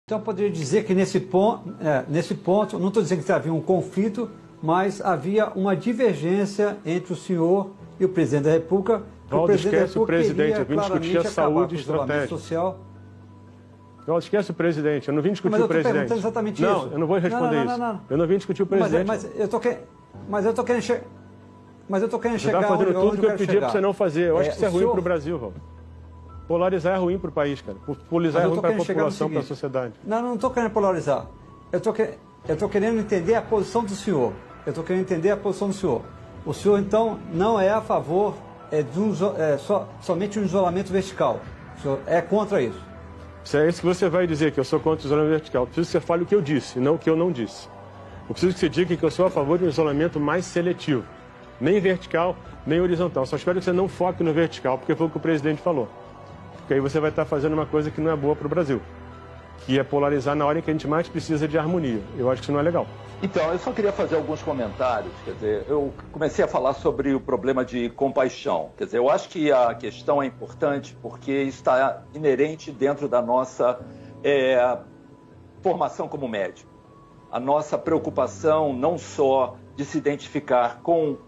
Então, eu poderia dizer que nesse ponto, não estou dizendo que havia um conflito, mas havia uma divergência entre o senhor e o presidente da República. Valdo, esquece o presidente, eu vim discutir a saúde estratégica. Social. Valdo, esquece o presidente, eu não vim discutir o presidente. Mas eu estou perguntando exatamente isso. Não, eu não vou responder isso. Não. Eu não vim discutir o presidente. Mas eu estou querendo chegar... Mas eu estou querendo chegar onde eu quero chegar. Você está fazendo tudo que eu pedi para você não fazer. Eu acho que isso é ruim para o Brasil, Valdo. Polarizar é ruim para o país, cara. Polarizar é ruim para a população, para a sociedade. Não estou querendo polarizar. Eu estou querendo entender a posição do senhor. O senhor, então, não é a favor somente um isolamento vertical. O senhor é contra isso. Se é isso que você vai dizer, que eu sou contra o isolamento vertical, eu preciso que você fale o que eu disse, não o que eu não disse. Eu preciso que você diga que eu sou a favor de um isolamento mais seletivo. Nem vertical, nem horizontal. Só espero que você não foque no vertical, porque foi o que o presidente falou. Porque aí você vai estar fazendo uma coisa que não é boa para o Brasil, que é polarizar na hora em que a gente mais precisa de harmonia. Eu acho que isso não é legal. Então, eu só queria fazer alguns comentários. Quer dizer, eu comecei a falar sobre o problema de compaixão. Quer dizer, eu acho que a questão é importante porque está inerente dentro da nossa formação como médico. A nossa preocupação não só de se identificar com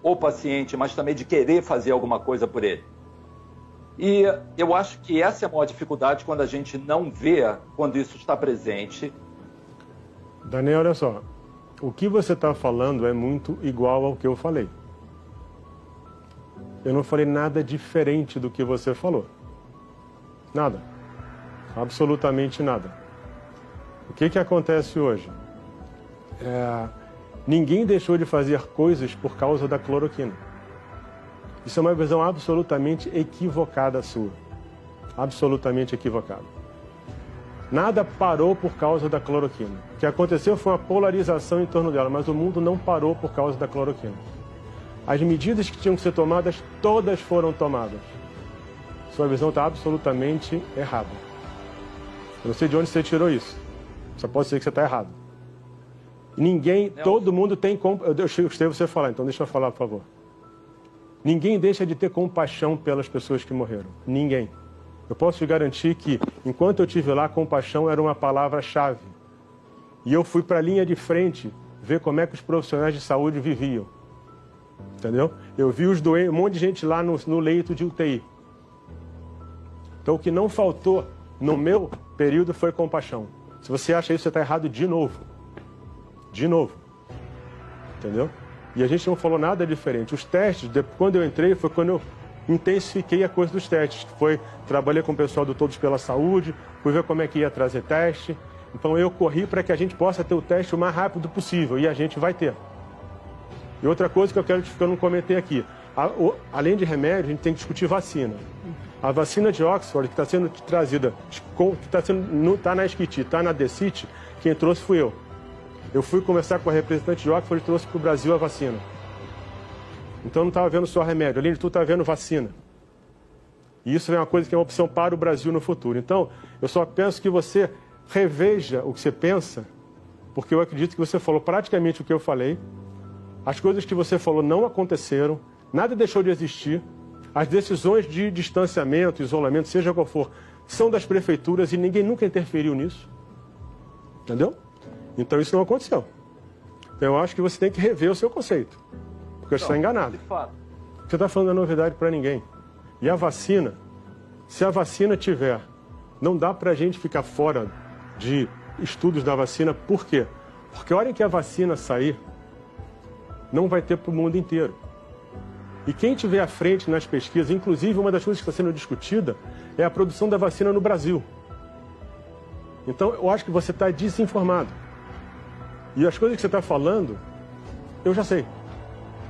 o paciente, mas também de querer fazer alguma coisa por ele. E eu acho que essa é a maior dificuldade quando a gente não vê quando isso está presente. Daniel, olha só. O que você está falando é muito igual ao que eu falei. Eu não falei nada diferente do que você falou. Nada. Absolutamente nada. O que acontece hoje? Ninguém deixou de fazer coisas por causa da cloroquina. Isso é uma visão absolutamente equivocada sua. Absolutamente equivocada. Nada parou por causa da cloroquina. O que aconteceu foi uma polarização em torno dela, mas o mundo não parou por causa da cloroquina. As medidas que tinham que ser tomadas, todas foram tomadas. Sua visão está absolutamente errada. Eu não sei de onde você tirou isso. Só pode ser que você está errado. Ninguém, todo mundo tem... Eu escutei você falar, então deixa eu falar, por favor. Ninguém deixa de ter compaixão pelas pessoas que morreram. Ninguém. Eu posso te garantir que, enquanto eu estive lá, compaixão era uma palavra-chave. E eu fui para a linha de frente ver como é que os profissionais de saúde viviam. Entendeu? Eu vi os doentes, um monte de gente lá no leito de UTI. Então, o que não faltou no meu período foi compaixão. Se você acha isso, você está errado de novo. De novo. Entendeu? E a gente não falou nada diferente. Os testes, quando eu entrei, foi quando eu intensifiquei a coisa dos testes. Trabalhei com o pessoal do Todos pela Saúde, fui ver como é que ia trazer teste. Então eu corri para que a gente possa ter o teste o mais rápido possível, e a gente vai ter. E outra coisa que eu não comentei aqui, além de remédio, a gente tem que discutir vacina. A vacina de Oxford, que está sendo trazida, que está na SKT, está na DCIT, quem trouxe fui eu. Eu fui conversar com a representante de Oxford e trouxe para o Brasil a vacina. Então não estava vendo só remédio, além de tudo estava vendo vacina. E isso é uma coisa que é uma opção para o Brasil no futuro. Então, eu só penso que você reveja o que você pensa, porque eu acredito que você falou praticamente o que eu falei. As coisas que você falou não aconteceram, nada deixou de existir. As decisões de distanciamento, isolamento, seja qual for, são das prefeituras e ninguém nunca interferiu nisso. Entendeu? Então isso não aconteceu. Então eu acho que você tem que rever o seu conceito. Porque você está enganado. Você está falando a novidade para ninguém. E a vacina, se a vacina tiver, não dá para a gente ficar fora de estudos da vacina. Por quê? Porque a hora em que a vacina sair, não vai ter para o mundo inteiro. E quem tiver à frente nas pesquisas, inclusive uma das coisas que está sendo discutida, é a produção da vacina no Brasil. Então eu acho que você está desinformado. E as coisas que você está falando, eu já sei.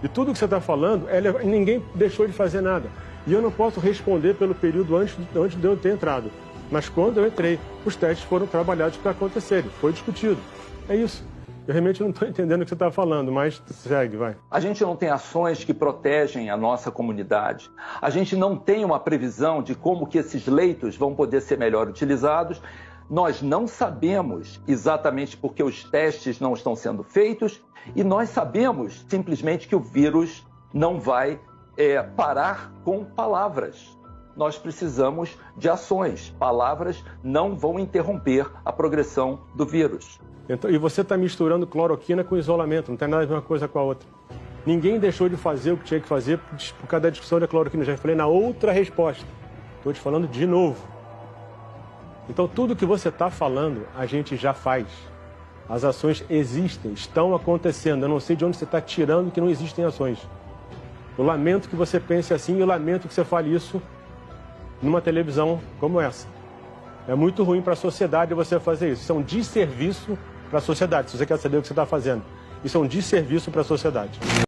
E tudo que você está falando, ninguém deixou de fazer nada. E eu não posso responder pelo período antes de eu ter entrado. Mas quando eu entrei, os testes foram trabalhados para acontecerem. Foi discutido. É isso. Eu realmente não estou entendendo o que você está falando, mas segue, vai. A gente não tem ações que protegem a nossa comunidade. A gente não tem uma previsão de como que esses leitos vão poder ser melhor utilizados. Nós não sabemos exatamente porque os testes não estão sendo feitos e nós sabemos simplesmente que o vírus não vai parar com palavras. nós precisamos de ações. Palavras não vão interromper a progressão do vírus. Então, e você está misturando cloroquina com isolamento, não tem nada a ver uma coisa com a outra. Ninguém deixou de fazer o que tinha que fazer por causa da discussão da cloroquina. Já falei na outra resposta. Estou te falando de novo. Então, tudo que você está falando, a gente já faz. As ações existem, estão acontecendo. Eu não sei de onde você está tirando que não existem ações. Eu lamento que você pense assim e eu lamento que você fale isso numa televisão como essa. É muito ruim para a sociedade você fazer isso. Isso é um desserviço para a sociedade, se você quer saber o que você está fazendo. Isso é um desserviço para a sociedade.